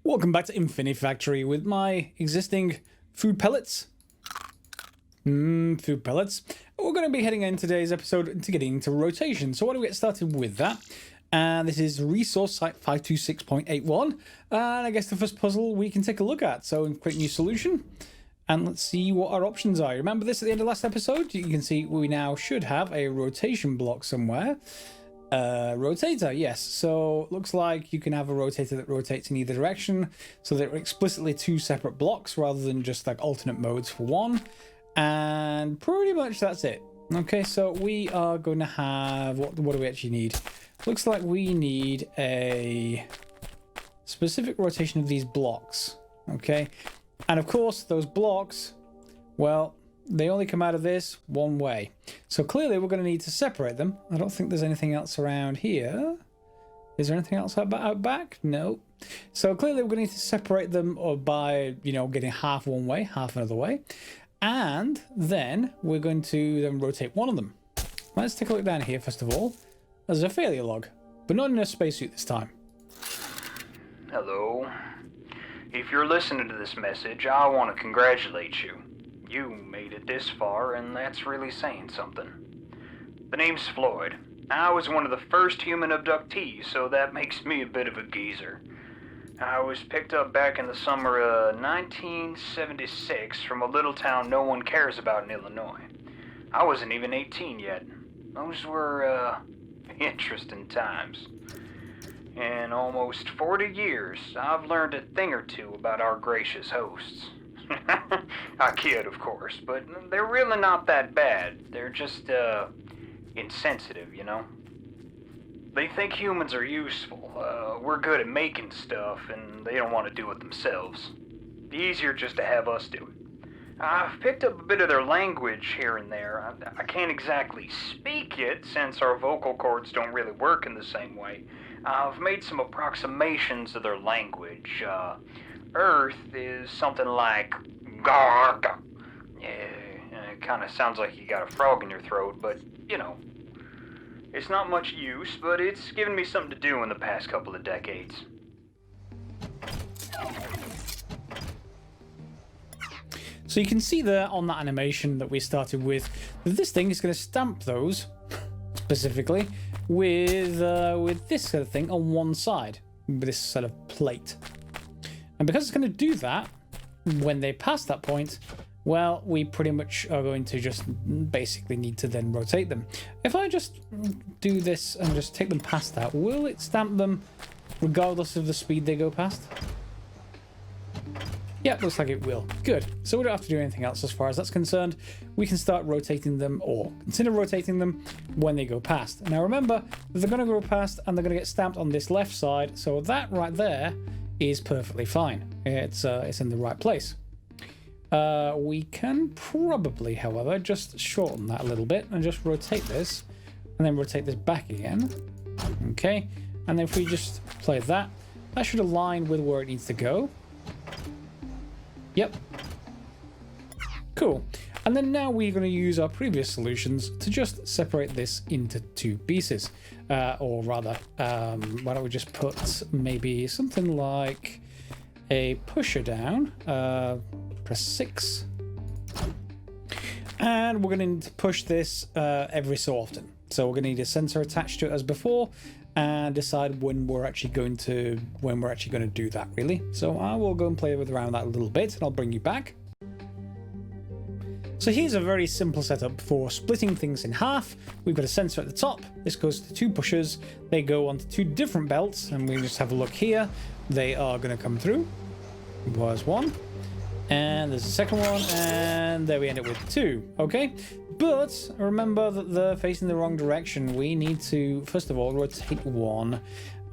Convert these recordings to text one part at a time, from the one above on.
Welcome back to Infinifactory with my existing food pellets. Food pellets. We're going to be heading in today's episode to getting into rotation. So why don't we get started with that? This is resource site 526.81. And I guess the first puzzle we can take a look at. So quick new solution. And let's see what our options are. Remember this at the end of last episode? You can see we now should have a rotation block somewhere. Rotator, yes. So looks like you can have a rotator that rotates in either direction. So they're explicitly two separate blocks rather than just like alternate modes for one. And pretty much that's it. Okay, so we are going to have, what do we actually need? Looks like we need a specific rotation of these blocks. Okay, and of course those blocks, well, they only come out of this one way. So clearly we're going to need to separate them. I don't think there's anything else around here. Is there anything else out back? No. So clearly we're going to need to separate them by, getting half one way, half another way. And then we're going to then rotate one of them. Let's take a look down here first of all. There's a failure log, but not in a spacesuit this time. Hello. If you're listening to this message, I want to congratulate you. You made it this far, and that's really saying something. The name's Floyd. I was one of the first human abductees, so that makes me a bit of a geezer. I was picked up back in the summer of 1976 from a little town no one cares about in Illinois. I wasn't even 18 yet. Those were, interesting times. In almost 40 years, I've learned a thing or two about our gracious hosts. I kid, of course, but they're really not that bad. They're just, insensitive, They think humans are useful. We're good at making stuff, and they don't want to do it themselves. Easier just to have us do it. I've picked up a bit of their language here and there. I can't exactly speak it, since our vocal cords don't really work in the same way. I've made some approximations of their language. Earth is something like garg. Yeah, it kind of sounds like you got a frog in your throat, but, it's not much use, but it's given me something to do in the past couple of decades. So you can see there on that animation that we started with, that this thing is going to stamp those, specifically, with this sort of thing on one side, with this sort of plate. And because it's going to do that, when they pass that point, well, we pretty much are going to just basically need to then rotate them. If I just do this and just take them past that, will it stamp them regardless of the speed they go past? Yeah, looks like it will. Good. So we don't have to do anything else as far as that's concerned. We can start rotating them, or consider rotating them, when they go past. Now remember, they're going to go past and they're going to get stamped on this left side, so that right there is perfectly fine. It's in the right place. We can probably, however, just shorten that a little bit and just rotate this, and then rotate this back again. Okay, and then if we just play that, that should align with where it needs to go. Yep. Cool. And then now we're going to use our previous solutions to just separate this into two pieces. Or rather, why don't we just put maybe something like a pusher down. Press 6. And we're going to need to push this every so often. So we're going to need a sensor attached to it as before, and decide when we're actually going to do that, really. So I will go and play with around that a little bit, and I'll bring you back. So here's a very simple setup for splitting things in half. We've got a sensor at the top. This goes to two pushers. They go onto two different belts, and we just have a look here. They are going to come through. There's one. And there's a second one, and there we end up with two. Okay, but remember that they're facing the wrong direction. We need to, first of all, rotate one,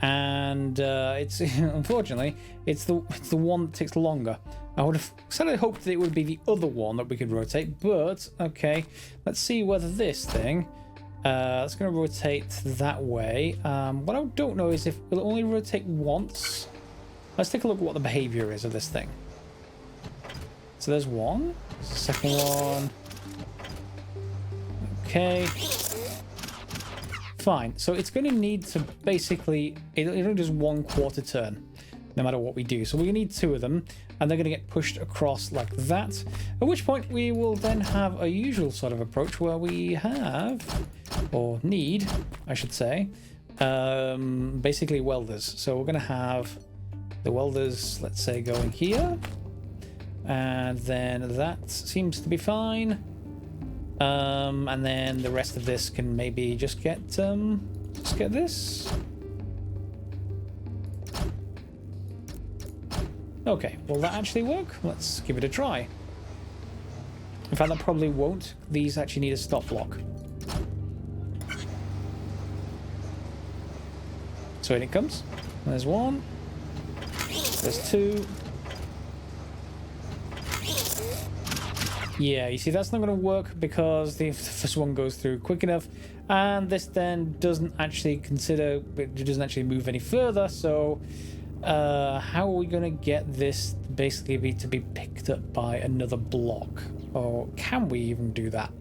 and it's unfortunately it's the one that takes longer. I would have sort of hoped that it would be the other one that we could rotate, but okay, let's see whether this thing it's going to rotate that way. What I don't know is if it'll only rotate once. Let's take a look at what the behavior is of this thing. So there's one, second one. Okay. Fine. So it's going to need to basically, it only does 1/4 turn. no matter what we do. So we're going to need 2 of them, and they're going to get pushed across like that, at which point we will then have a usual sort of approach where we have, or need, I should say, basically welders. So we're going to have the welders, let's say, going here, and then that seems to be fine. And then the rest of this can maybe just get this. Okay, will that actually work? Let's give it a try. In fact, that probably won't. These actually need a stop block. So in it comes. There's 1. There's 2. Yeah, you see, that's not going to work because the first one goes through quick enough, and this then doesn't actually move any further. So how are we going to get this basically to be picked up by another block? Or can we even do that?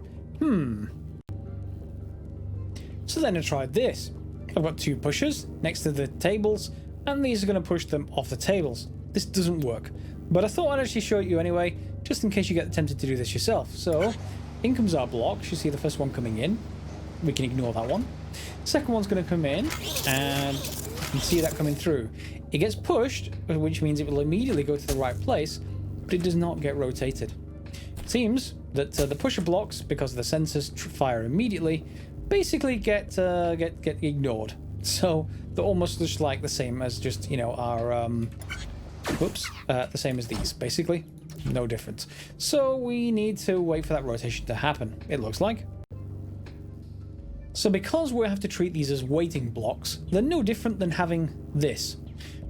So then I tried this. I've got 2 pushers next to the tables, and these are going to push them off the tables. This doesn't work, but I thought I'd actually show it you anyway, just in case you get tempted to do this yourself. So in comes our blocks. You see the first one coming in. We can ignore that one. Second one's going to come in, and you can see that coming through. It gets pushed, which means it will immediately go to the right place, but it does not get rotated. It seems that the pusher blocks, because the sensors fire immediately, basically get ignored. So they're almost just like the same as just, you know, our the same as these, basically. No difference. So we need to wait for that rotation to happen, it looks like. So because we have to treat these as waiting blocks, they're no different than having this.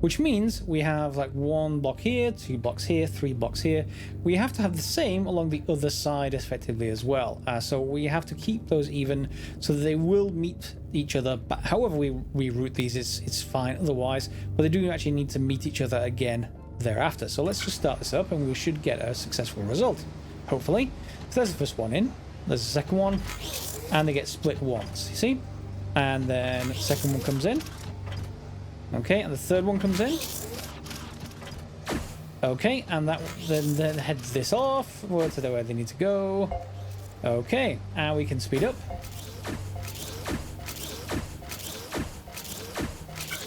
Which means we have like 1 block here, 2 blocks here, 3 blocks here. We have to have the same along the other side effectively as well. So we have to keep those even so that they will meet each other. But however we route these, it's fine otherwise. But they do actually need to meet each other again thereafter. So let's just start this up and we should get a successful result, hopefully. So there's the first one in, there's the second one, and they get split once, you see? And then the second one comes in. Okay, and the third one comes in. Okay, and that then heads this off to where they need to go. Okay, and we can speed up.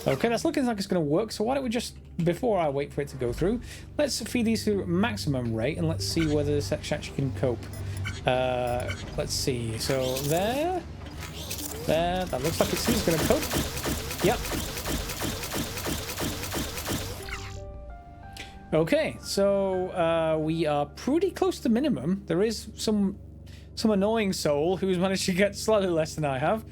Okay, that's looking like it's going to work, so why don't we just, before I wait for it to go through, let's feed these to maximum rate and let's see whether this actually can cope. Let's see, so there, that looks like it's going to cope. Yep. Okay, so we are pretty close to minimum. There is some annoying soul who's managed to get slightly less than I have.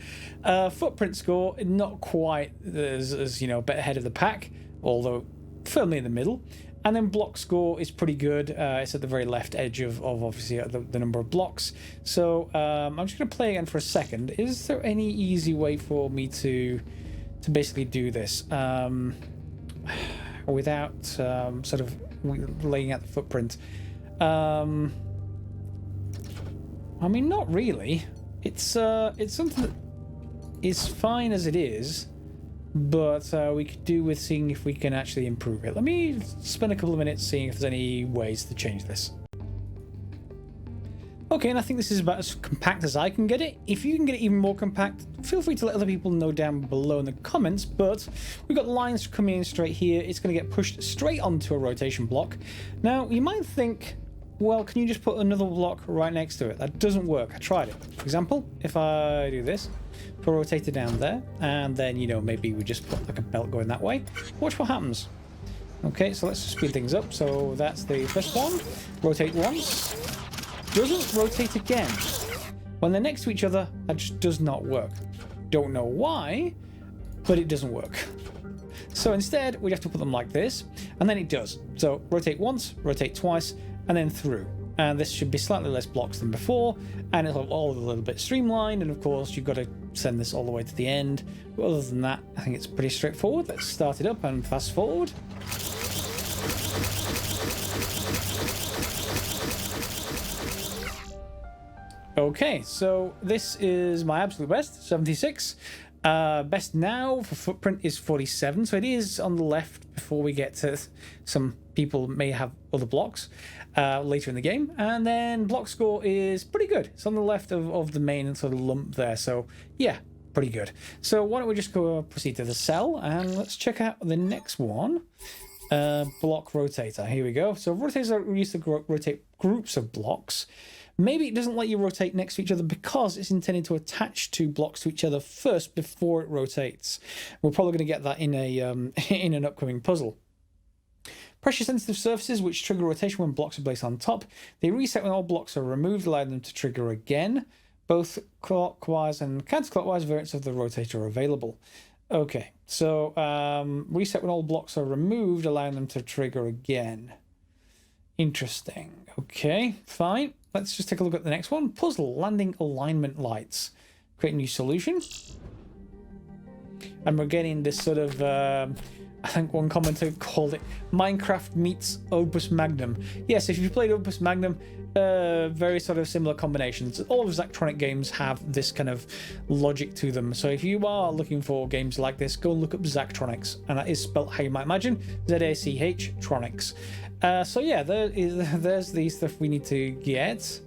Footprint score, not quite as you know, a bit ahead of the pack, although firmly in the middle. And then block score is pretty good. It's at the very left edge of obviously the number of blocks. So I'm just going to play again for a second. Is there any easy way for me to basically do this without sort of laying out the footprint? I mean, not really. It's something that is fine as it is, but we could do with seeing if we can actually improve it. Let me spend a couple of minutes seeing if there's any ways to change this. Okay, and I think this is about as compact as I can get it. If you can get it even more compact, feel free to let other people know down below in the comments, but we've got lines coming in straight here. It's going to get pushed straight onto a rotation block. Now, you might think, well, can you just put another block right next to it? That doesn't work. I tried it. For example, if I do this, put a rotator down there, and then, you know, maybe we just put like a belt going that way. Watch what happens. Okay, so let's just speed things up. So that's the first one. Rotate once. Doesn't rotate again. When they're next to each other, that just does not work. Don't know why, but it doesn't work. So instead, we have to put them like this, and then it does. So rotate once, rotate twice, and then through. And this should be slightly less blocks than before, and it'll all a little bit streamlined, and of course you've got to send this all the way to the end. But other than that, I think it's pretty straightforward. Let's start it up and fast forward. Okay, so this is my absolute best, 76. Best now for footprint is 47, so it is on the left before we get to some people may have other blocks later in the game. And then block score is pretty good. It's on the left of the main sort of lump there, so yeah, pretty good. So why don't we just go proceed to the cell and let's check out the next one. Block rotator. Here we go. So rotators are used to rotate groups of blocks. Maybe it doesn't let you rotate next to each other because it's intended to attach two blocks to each other first before it rotates. We're probably going to get that in a in an upcoming puzzle. Pressure sensitive surfaces which trigger rotation when blocks are placed on top. They reset when all blocks are removed, allowing them to trigger again. Both clockwise and counterclockwise variants of the rotator are available. Okay, so reset when all blocks are removed, allowing them to trigger again. Interesting. Okay, fine. Let's just take a look at the next one. Puzzle, landing alignment lights. Create a new solution. And we're getting this sort of, I think one commenter called it Minecraft meets Opus Magnum. Yes, if you've played Opus Magnum, very sort of similar combinations. All of Zachtronic games have this kind of logic to them. So if you are looking for games like this, go and look up Zachtronics. And that is spelled how you might imagine, Z-A-C-H, Tronics. So yeah, there's the stuff we need to get,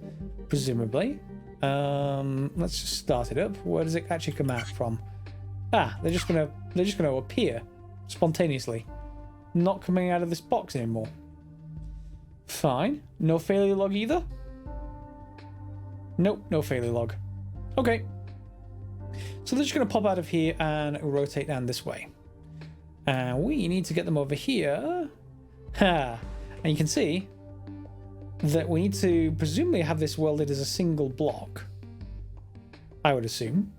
presumably. Let's just start it up. Where does it actually come out from? Ah, they're just gonna appear spontaneously, not coming out of this box anymore. Fine. No failure log either? Nope, no failure log. Okay. So they're just gonna pop out of here and rotate down this way. And we need to get them over here. Ha! And you can see that we need to presumably have this welded as a single block, I would assume.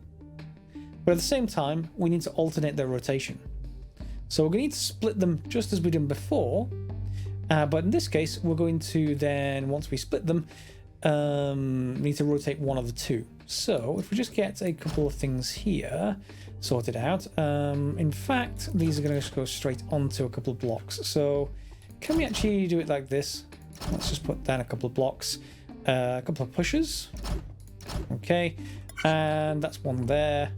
But at the same time, we need to alternate their rotation. So we're going to need to split them just as we did before. But in this case, we're going to then, once we split them, need to rotate one of the two. So if we just get a couple of things here sorted out. In fact, these are going to just go straight onto a couple of blocks. So can we actually do it like this? Let's just put down a couple of blocks, a couple of pushes. Okay, and that's one there.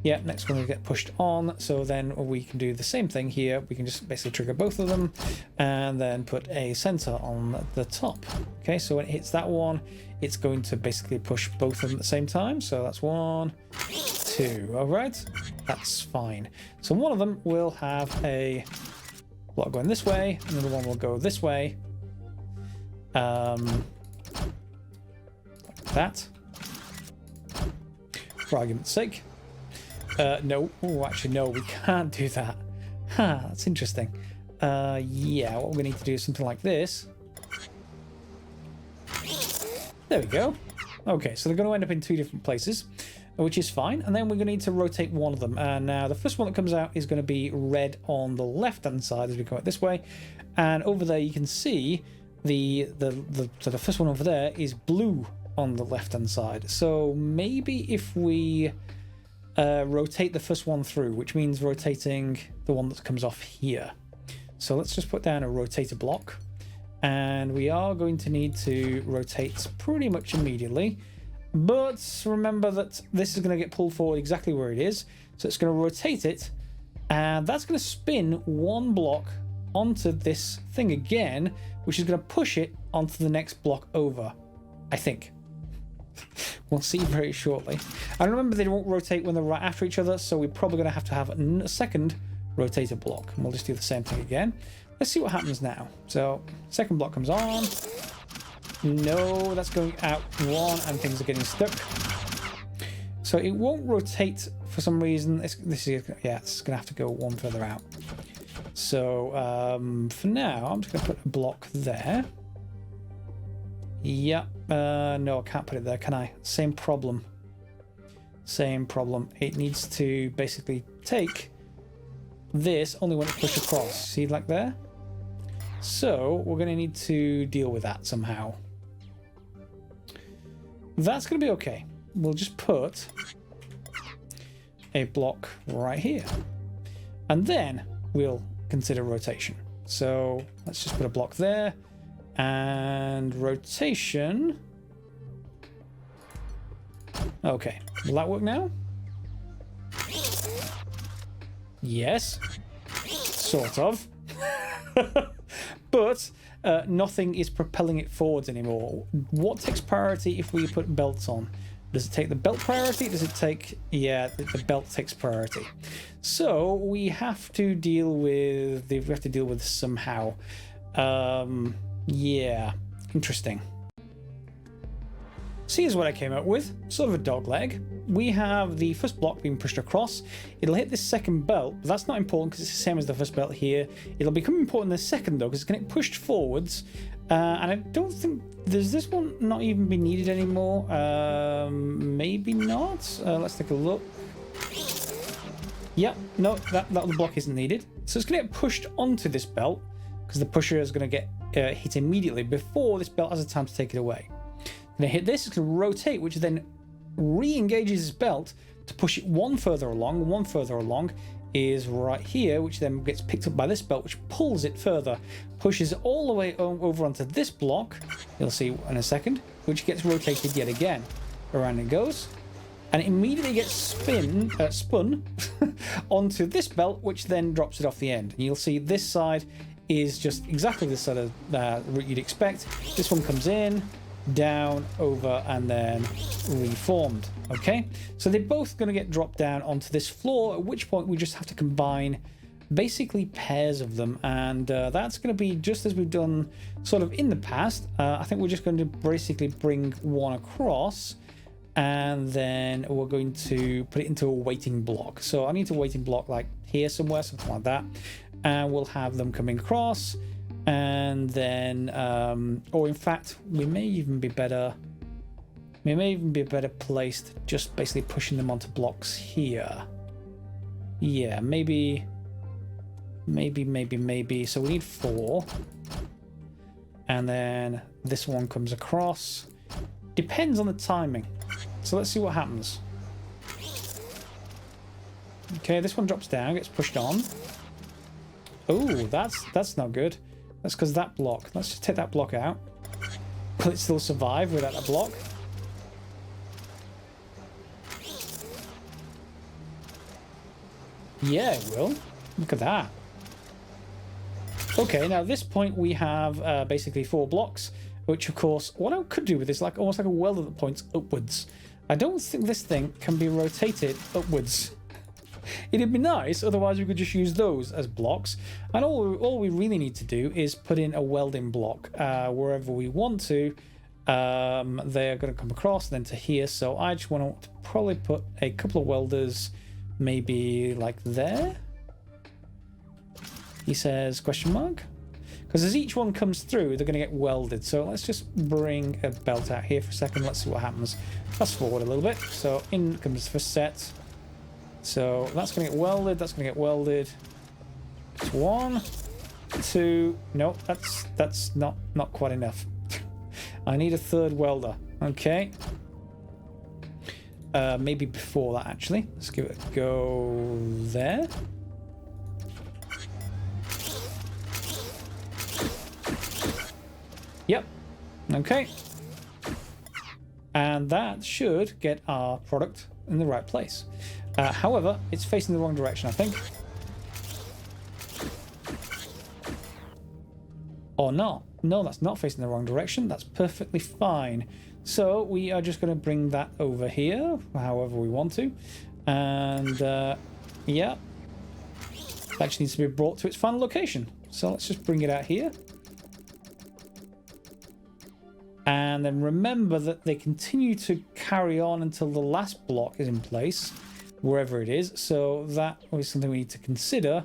Yeah, next one will get pushed on. So then we can do the same thing here. We can just basically trigger both of them and then put a center on the top. Okay, so when it hits that one, it's going to basically push both of them at the same time. So that's 1, 2. All right, that's fine. So one of them will have a block going this way, another one will go this way. Like that. For argument's sake. No. Oh, actually, no, we can't do that. Huh, that's interesting. Yeah, what we need to do is something like this. There we go. Okay, so they're going to end up in two different places, which is fine. And then we're going to need to rotate one of them. And now the first one that comes out is going to be red on the left-hand side as we go out this way. And over there, you can see the first one over there is blue on the left-hand side. So maybe if we rotate the first one through, which means rotating the one that comes off here. So let's just put down a rotator block. And we are going to need to rotate pretty much immediately. But remember that this is going to get pulled forward exactly where it is. So it's going to rotate it. And that's going to spin one block onto this thing again, which is going to push it onto the next block over, I think. We'll see very shortly. And remember, they won't rotate when they're right after each other, so we're probably going to have a second rotator block. And we'll just do the same thing again. Let's see what happens now. So, second block comes on. No, that's going out one, and things are getting stuck. So it won't rotate for some reason. It's going to have to go one further out. So for now, I'm just going to put a block there. Yeah, no, I can't put it there, can I? Same problem. Same problem. It needs to basically take this only when it's pushed across. See, like there? So we're going to need to deal with that somehow. That's going to be okay. We'll just put a block right here. And then we'll consider rotation. So let's just put a block there. And rotation. Okay, will that work now? Yes. Sort of. But nothing is propelling it forwards anymore. What takes priority if we put belts on? Does it take the belt priority? Does it take... Yeah, the belt takes priority. So we have to deal with... We have to deal with this somehow. Yeah. Interesting. So here's what I came up with. Sort of a dog leg. We have the first block being pushed across. It'll hit this second belt, but that's not important because it's the same as the first belt here. It'll become important in the second though, because it's going to get pushed forwards. And I don't think... Does this one not even be needed anymore? Maybe not. Let's take a look. Yep, no, that block isn't needed. So it's going to get pushed onto this belt because the pusher is going to get hit immediately before this belt has a time to take it away. Going to hit this, it's going to rotate, which then re-engages this belt to push it one further along is right here, which then gets picked up by this belt, which pulls it further, pushes it all the way over onto this block, you'll see in a second, which gets rotated yet again. Around it goes, and it immediately gets spun onto this belt, which then drops it off the end. And you'll see this side is just exactly the sort of route you'd expect. This one comes in, down, over, and then reformed. Okay, so they're both going to get dropped down onto this floor, at which point we just have to combine basically pairs of them, and that's going to be just as we've done sort of in the past. I think we're just going to basically bring one across, and then we're going to put it into a waiting block. So I need a waiting block like here somewhere, something like that, and we'll have them coming across. And then, or in fact, we may even be better placed just basically pushing them onto blocks here. Yeah, maybe. So we need 4. And then this one comes across. Depends on the timing. So let's see what happens. Okay, this one drops down, gets pushed on. Oh, that's not good. That's because that block. Let's just take that block out. Will it still survive without that block? Yeah, it will. Look at that. Okay, now at this point we have basically 4 blocks, which of course, what I could do with this, like almost like a welder that points upwards. I don't think this thing can be rotated upwards. It'd be nice, otherwise we could just use those as blocks. And all we really need to do is put in a welding block wherever we want to. They're going to come across then to here. So I just want to probably put a couple of welders maybe like there. He says question mark. Because as each one comes through, they're going to get welded. So let's just bring a belt out here for a second. Let's see what happens. Fast forward a little bit. So in comes the first set. So that's going to get welded, that's going to get welded. Just 1, 2, no, that's not quite enough. I need a third welder. Okay. Maybe before that, actually. Let's give it a go there. Yep. Okay. And that should get our product in the right place. However, it's facing the wrong direction, I think. Or not. No, that's not facing the wrong direction. That's perfectly fine. So we are just going to bring that over here, however we want to. And, yeah. It actually needs to be brought to its final location. So let's just bring it out here. And then remember that they continue to carry on until the last block is in place, wherever it is. So that is something we need to consider.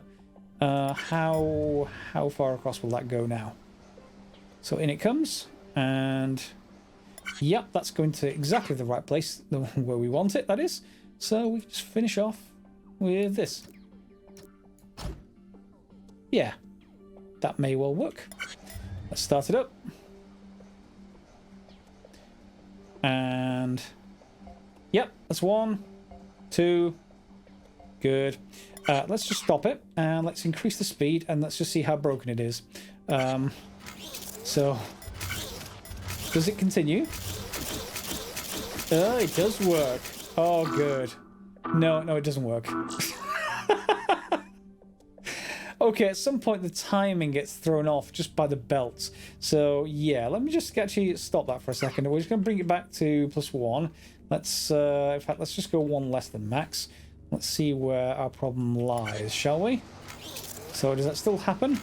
How far across will that go now? So in it comes, and yep, that's going to exactly the right place where we want it, that is. So we just finish off with this. Yeah, that may well work. Let's start it up. And yep, that's 1, 2, good. Let's just stop it and let's increase the speed and let's just see how broken it is. So does it continue? Oh, it does work. Oh, good. No, it doesn't work. Okay, at some point the timing gets thrown off just by the belts. So yeah, let me just actually stop that for a second. We're just going to bring it back to +1. Let's, in fact, let's just go one less than max. Let's see where our problem lies, shall we? So does that still happen?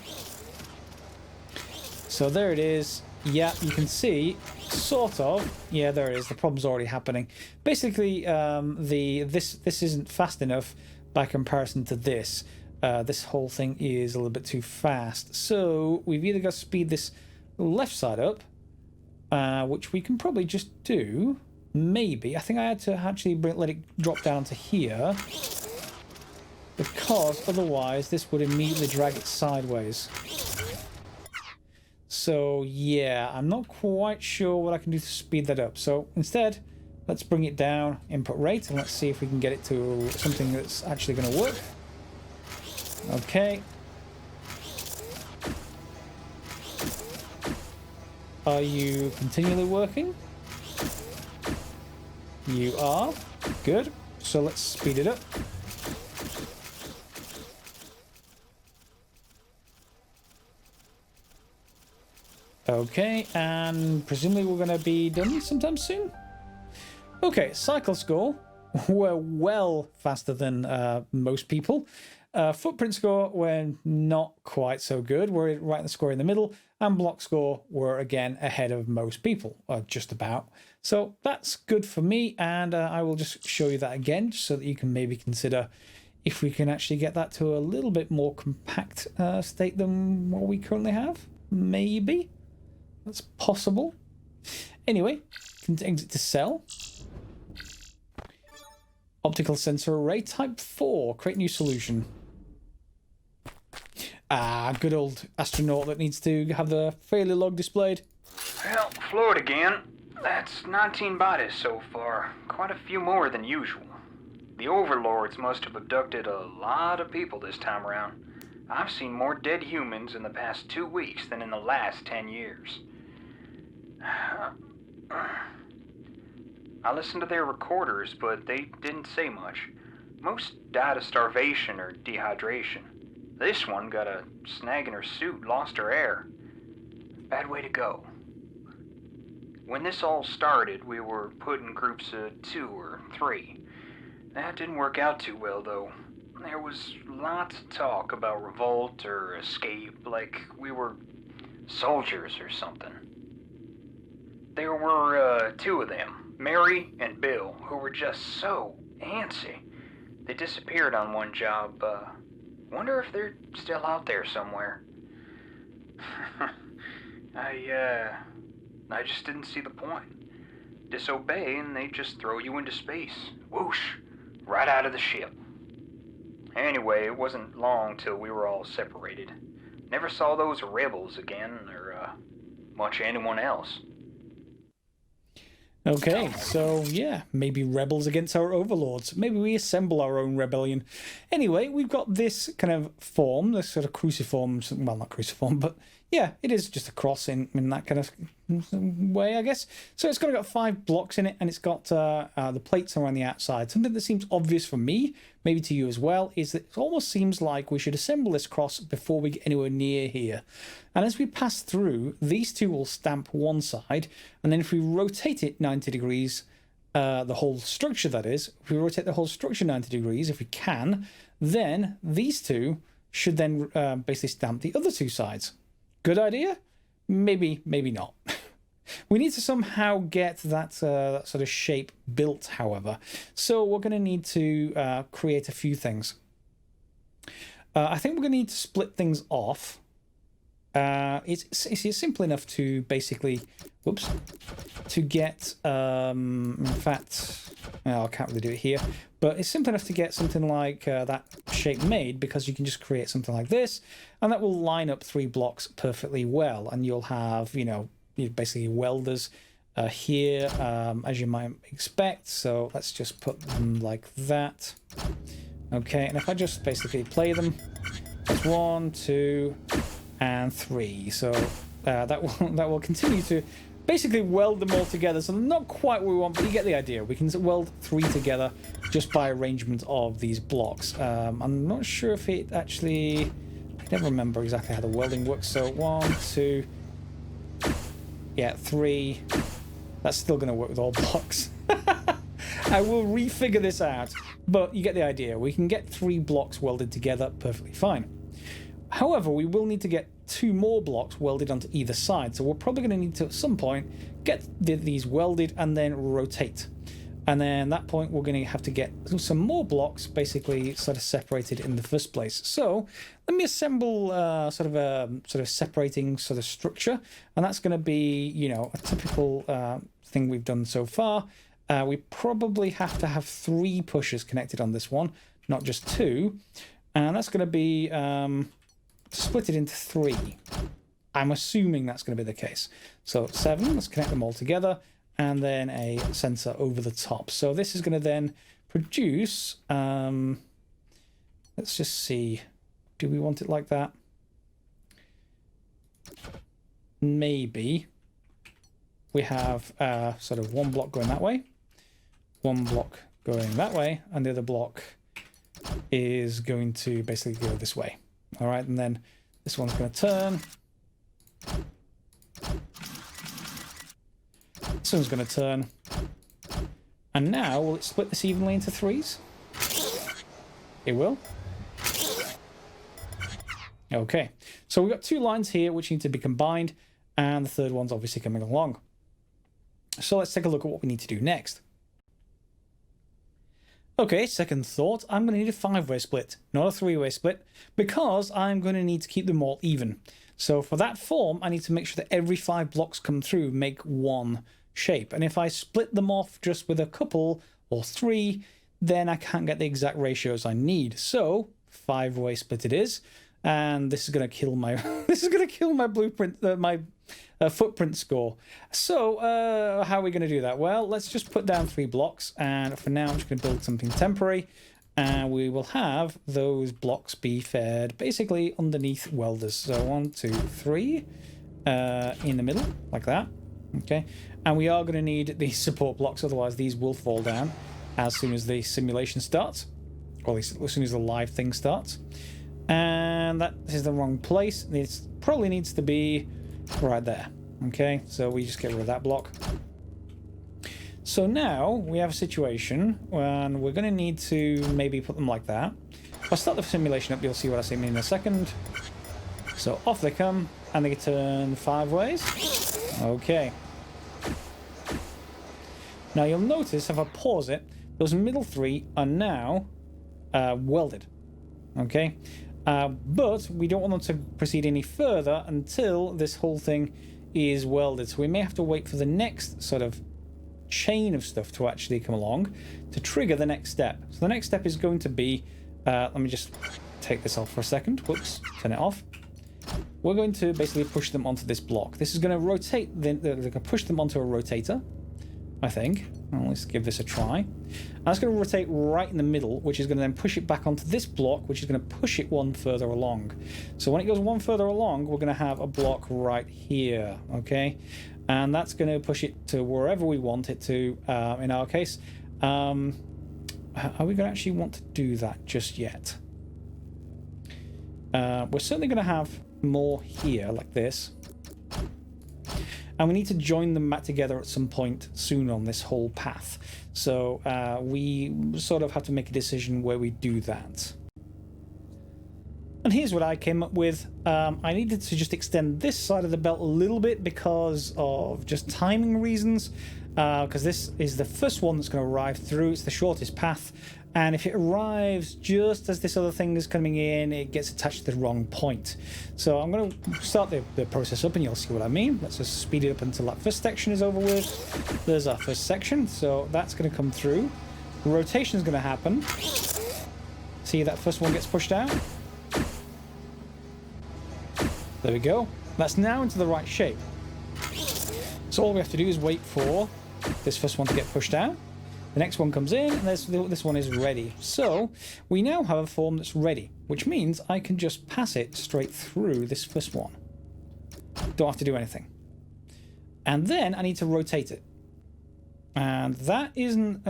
So there it is. Yeah, you can see, sort of. Yeah, there it is. The problem's already happening. Basically, this isn't fast enough by comparison to this. This whole thing is a little bit too fast. So we've either got to speed this left side up, which we can probably just do. Maybe. I think I had to actually let it drop down to here, because otherwise this would immediately drag it sideways. So yeah, I'm not quite sure what I can do to speed that up. So instead, let's bring it down, input rate, and let's see if we can get it to something that's actually going to work. Okay. Are you continually working? You are. Good. So let's speed it up. Okay, and presumably we're going to be done sometime soon. Okay, cycle score. We're well faster than most people. Footprint score, we're not quite so good. We're right in the score in the middle. And block score, we're again ahead of most people, or just about. So that's good for me, and I will just show you that again, just so that you can maybe consider if we can actually get that to a little bit more compact state than what we currently have. Maybe. That's possible. Anyway, exit to cell. Optical sensor array type 4. Create new solution. Ah, good old astronaut that needs to have the failure log displayed. Well, Floyd again. That's 19 bodies so far. Quite a few more than usual. The overlords must have abducted a lot of people this time around. I've seen more dead humans in the past 2 weeks than in the last 10 years. I listened to their recorders, but they didn't say much. Most died of starvation or dehydration. This one got a snag in her suit, lost her air. Bad way to go. When this all started, we were put in groups of 2 or 3. That didn't work out too well, though. There was lots of talk about revolt or escape, like we were soldiers or something. There were 2 of them, Mary and Bill, who were just so antsy. They disappeared on one job. Wonder if they're still out there somewhere. I just didn't see the point. Disobey and they just throw you into space. Whoosh! Right out of the ship. Anyway, it wasn't long till we were all separated. Never saw those rebels again, or much anyone else. Okay, so yeah, maybe rebels against our overlords. Maybe we assemble our own rebellion. Anyway, we've got this kind of form, this sort of cruciform, well, not cruciform, but yeah, it is just a cross in that kind of way, I guess. So it's got 5 blocks in it, and it's got the plates around the outside. Something that seems obvious for me, maybe to you as well, is that it almost seems like we should assemble this cross before we get anywhere near here. And as we pass through, these 2 will stamp one side, and then if we rotate it 90 degrees, the whole structure that is, if we rotate the whole structure 90 degrees, if we can, then these 2 should then basically stamp the other 2 sides. Good idea? Maybe, maybe not. We need to somehow get that sort of shape built, however. So we're going to need to create a few things. I think we're going to need to split things off. It's simple enough to basically, whoops, to get, in fact, I can't really do it here, but it's simple enough to get something like that shape made, because you can just create something like this, and that will line up 3 blocks perfectly well, and you'll have, basically welders here, as you might expect. So let's just put them like that. Okay, and if I just basically play them, it's 1, 2, and 3. So that will continue to basically weld them all together. So not quite what we want, but you get the idea. We can weld 3 together just by arrangement of these blocks. I'm not sure if it actually, I never remember exactly how the welding works. So 1, 2, yeah, 3. That's still going to work with all blocks. I will refigure this out, but you get the idea. We can get 3 blocks welded together perfectly fine. However, we will need to get 2 more blocks welded onto either side. So we're probably going to need to, at some point, get these welded and then rotate. And then at that point, we're going to have to get some more blocks basically sort of separated in the first place. So let me assemble sort of separating sort of structure. And that's going to be, you know, a typical thing we've done so far. We probably have to have 3 pushers connected on this one, not just 2. And that's going to be split it into 3. I'm assuming that's going to be the case. So 7, let's connect them all together. And then a sensor over the top. So this is going to then produce, let's just see, do we want it like that? Maybe. We have sort of 1 block going that way, 1 block going that way, and the other block is going to basically go this way. All right, and then this one's going to turn. This one's going to turn. And now, will it split this evenly into 3s? It will. Okay, so we've got 2 lines here which need to be combined, and the third one's obviously coming along. So let's take a look at what we need to do next. Okay, second thought, I'm going to need a 5-way split, not a 3-way split, because I'm going to need to keep them all even. So for that form, I need to make sure that every 5 blocks come through make 1 shape. And if I split them off just with a couple or 3, then I can't get the exact ratios I need. So 5-way split it is, and this is going to kill my this is going to kill my blueprint, my footprint score. So how are we going to do that? Well, let's just put down 3 blocks, and for now I'm just going to build something temporary, and we will have those blocks be fed basically underneath welders. So 1, 2, 3 in the middle like that. Okay, and we are going to need these support blocks, otherwise these will fall down as soon as the simulation starts, or at least as soon as the live thing starts. And that is the wrong place. It probably needs to be right there. Okay, so we just get rid of that block. So now we have a situation when we're going to need to maybe put them like that. If I start the simulation up, you'll see what I mean in a second. So off they come, and they turn 5 ways. Okay. Now you'll notice if I pause it, those middle 3 are now welded. Okay. But we don't want them to proceed any further until this whole thing is welded. So we may have to wait for the next sort of chain of stuff to actually come along to trigger the next step. So the next step is going to be, let me just take this off for a second. Whoops, turn it off. We're going to basically push them onto this block. This is going to rotate, they're going to push them onto a rotator, I think. Well, let's give this a try. And that's going to rotate right in the middle, which is going to then push it back onto this block, which is going to push it 1 further along. So when it goes 1 further along, we're going to have a block right here, okay? And that's going to push it to wherever we want it to, in our case. Are we going to actually want to do that just yet? We're certainly going to have more here, like this. And we need to join them back together at some point soon on this whole path. So we sort of have to make a decision where we do that. And here's what I came up with. I needed to just extend this side of the belt a little bit because of just timing reasons. Because this is the first one that's going to arrive through. It's the shortest path. And if it arrives just as this other thing is coming in, it gets attached to the wrong point. So I'm going to start the process up and you'll see what I mean. Let's just speed it up until that first section is over with. There's our first section. So that's going to come through. Rotation is going to happen. See, that first one gets pushed out. There we go. That's now into the right shape. So all we have to do is wait for this first one to get pushed out. The next one comes in, and this one is ready. So we now have a form that's ready, which means I can just pass it straight through this first one. Don't have to do anything. And then I need to rotate it. And that isn't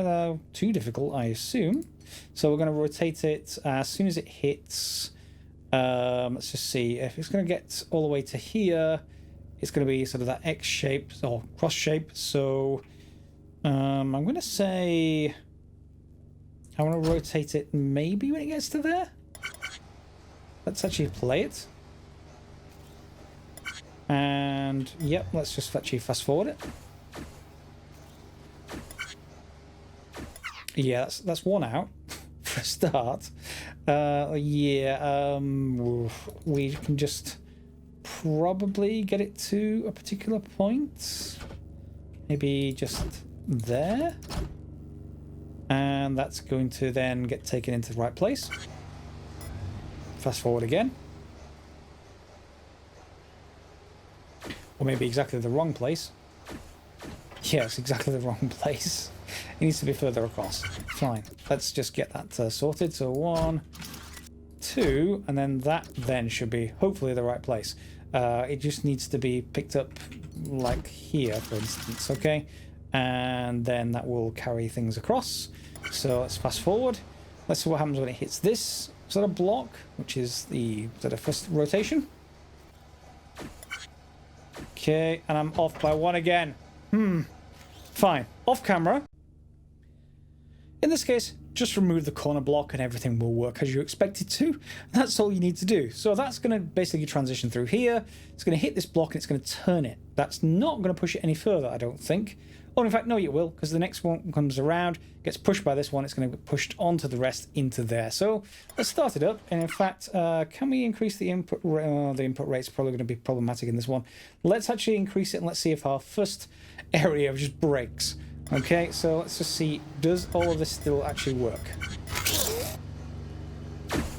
too difficult, I assume. So we're going to rotate it as soon as it hits Let's just see if it's going to get all the way to here. It's going to be sort of that X shape or cross shape. So I'm going to say I want to rotate it maybe when it gets to there. Let's actually play it. And yep, let's just actually fast forward it. Yeah, that's one out for a start. Yeah, we can just probably get it to a particular point. Maybe just there. And that's going to then get taken into the right place. Fast forward again. Or maybe exactly the wrong place. Yes, exactly the wrong place. It needs to be further across. Fine. Let's just get that sorted. So 1, 2, and then that then should be hopefully the right place. It just needs to be picked up like here, for instance, okay? And then that will carry things across. So let's fast forward. Let's see what happens when it hits this sort of block, which is the sort of first rotation. Okay, and I'm off by 1 again. Fine. Off camera. In this case, just remove the corner block and everything will work as you expect it to. That's all you need to do. So that's going to basically transition through here. It's going to hit this block and it's going to turn it. That's not going to push it any further, I don't think. Or in fact, no, it will, because the next one comes around, gets pushed by this one, it's going to get pushed onto the rest into there. So let's start it up. And in fact, can we increase the input rate? The input rate's probably going to be problematic in this one. Let's actually increase it and let's see if our first area just breaks. Okay, so let's just see, does all of this still actually work?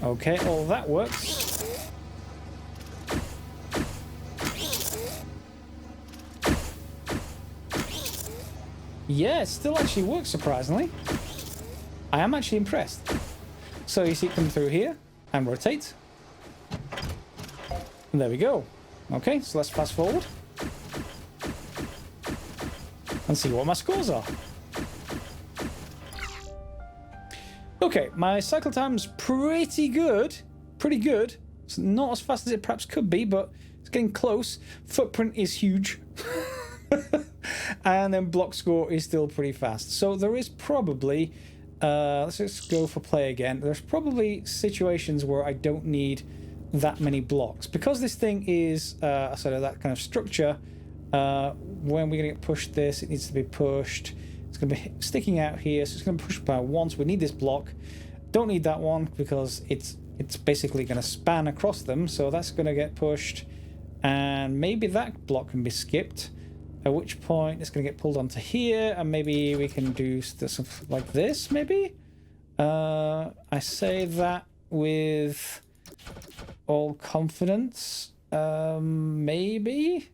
Okay, all of that works. Yeah, it still actually works, surprisingly. I am actually impressed. So you see it come through here and rotate. And there we go. Okay, so let's fast forward. And see what my scores are. Okay, my cycle time's pretty good. Pretty good. It's not as fast as it perhaps could be, but it's getting close. Footprint is huge. And then block score is still pretty fast. So there is probably, let's just go for play again. There's probably situations where I don't need that many blocks. Because this thing is sort of that kind of structure, when we're going to get pushed this, it needs to be pushed. It's going to be sticking out here, so it's going to push by once. We need this block. Don't need that one because it's basically going to span across them, so that's going to get pushed. And maybe that block can be skipped. At which point it's going to get pulled onto here, and maybe we can do stuff like this, maybe? I say that with all confidence. Maybe?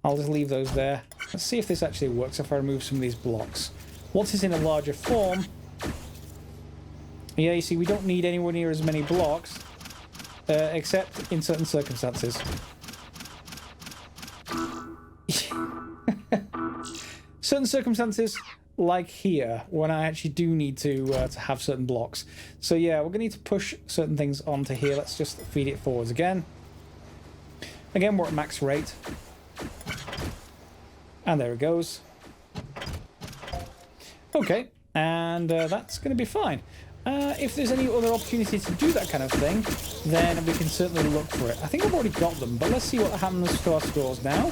I'll just leave those there. Let's see if this actually works if I remove some of these blocks. Once it's in a larger form... Yeah, you see, we don't need anywhere near as many blocks, except in certain circumstances. Certain circumstances, like here, when I actually do need to have certain blocks. So yeah, we're going to need to push certain things onto here. Let's just feed it forwards again. Again, we're at max rate. And there it goes. Okay, and that's going to be fine. If there's any other opportunity to do that kind of thing, then we can certainly look for it. I think I've already got them, but let's see what happens to our scores now.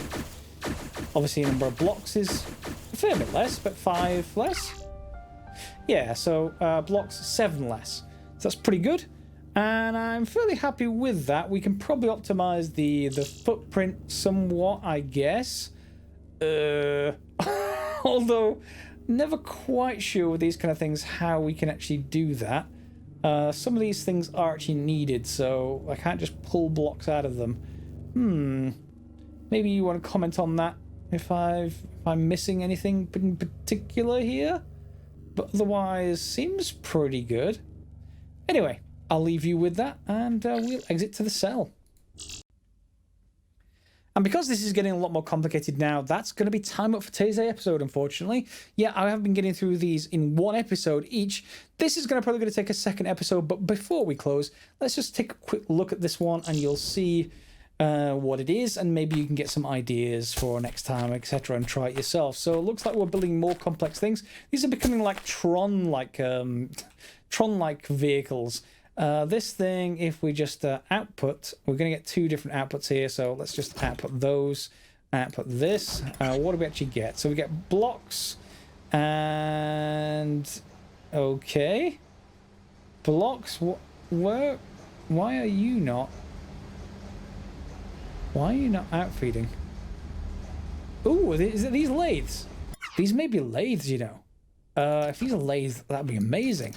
Obviously, the number of blocks is a fair bit less, but 5 less. Yeah, so blocks 7 less. So that's pretty good. And I'm fairly happy with that. We can probably optimize the footprint somewhat, I guess. Although, never quite sure with these kind of things how we can actually do that. Some of these things are actually needed, so I can't just pull blocks out of them. Maybe you want to comment on that if I'm missing anything in particular here. But otherwise, seems pretty good. Anyway, I'll leave you with that, and we'll exit to the cell. And because this is getting a lot more complicated now, that's going to be time up for today's episode, unfortunately. Yeah, I have been getting through these in one episode each. This is probably going to take a second episode, but before we close, let's just take a quick look at this one and you'll see what it is, and maybe you can get some ideas for next time, etc., and try it yourself. So it looks like we're building more complex things. These are becoming like Tron-like vehicles. This thing, if we just output, we're going to get two different outputs here. So let's just output those, output this. What do we actually get? So we get blocks and okay, blocks. Where? Why are you not? Why are you not outfeeding? Ooh, is it these lathes? These may be lathes, you know. If these are lathes, that'd be amazing.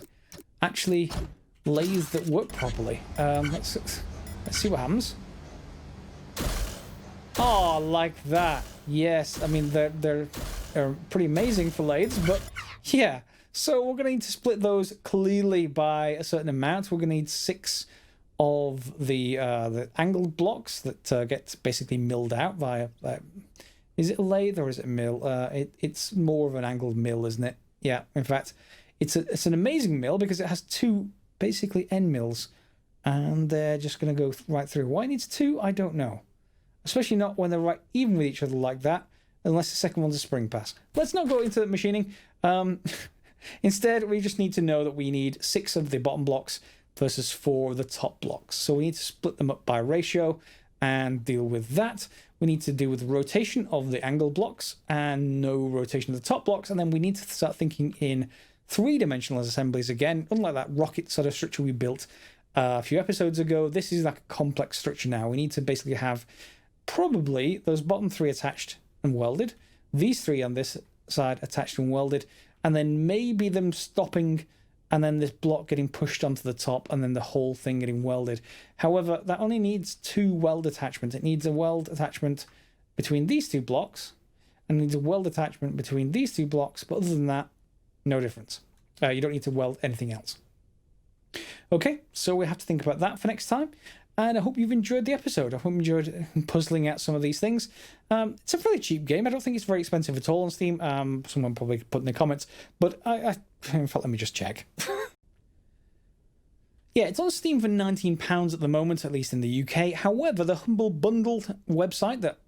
Actually, lathes that work properly. Let's see what happens. Oh, like that. Yes, I mean they're pretty amazing for lathes, but yeah. So we're going to need to split those clearly by a certain amount. We're going to need 6 of the angled blocks that get basically milled out via. Is it a lathe or is it a mill? It's more of an angled mill, isn't it? Yeah. In fact, it's an amazing mill because it has 2 basically end mills, and they're just going to go right through. Why it needs 2, I don't know. Especially not when they're right even with each other like that, unless the second one's a spring pass. Let's not go into machining. Instead, we just need to know that we need 6 of the bottom blocks versus 4 of the top blocks. So we need to split them up by ratio and deal with that. We need to deal with the rotation of the angle blocks and no rotation of the top blocks. And then we need to start thinking in 3-dimensional assemblies again, unlike that rocket sort of structure we built a few episodes ago. This is like a complex structure now. We need to basically have probably those bottom 3 attached and welded, these 3 on this side attached and welded, and then maybe them stopping and then this block getting pushed onto the top and then the whole thing getting welded. However, that only needs 2 weld attachments. It needs a weld attachment between these 2 blocks and needs a weld attachment between these 2 blocks, but other than that, no difference. You don't need to weld anything else. Okay, so we have to think about that for next time. And I hope you've enjoyed the episode. I hope you enjoyed puzzling out some of these things. It's a fairly cheap game. I don't think it's very expensive at all on Steam. Someone probably put in the comments. But in fact, let me just check. Yeah, it's on Steam for £19 at the moment, at least in the UK. However, the Humble Bundle website that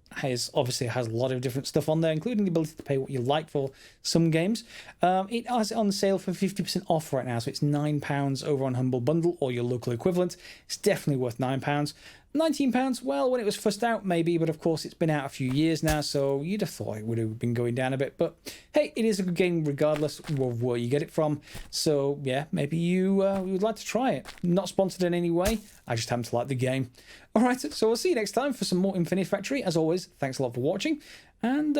obviously has a lot of different stuff on there, including the ability to pay what you like for some games. It has it on sale for 50% off right now, so it's £9 over on Humble Bundle or your local equivalent. It's definitely worth £9. £19, well, when it was first out, maybe, but of course it's been out a few years now, so you'd have thought it would have been going down a bit. But hey, it is a good game regardless of where you get it from. So yeah, maybe you would like to try it. Not sponsored in any way, I just happen to like the game. Alright, so we'll see you next time for some more Infinifactory. As always, thanks a lot for watching, and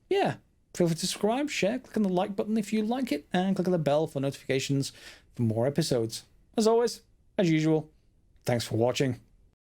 yeah, feel free to subscribe, share, click on the like button if you like it, and click on the bell for notifications for more episodes. As always, as usual, thanks for watching.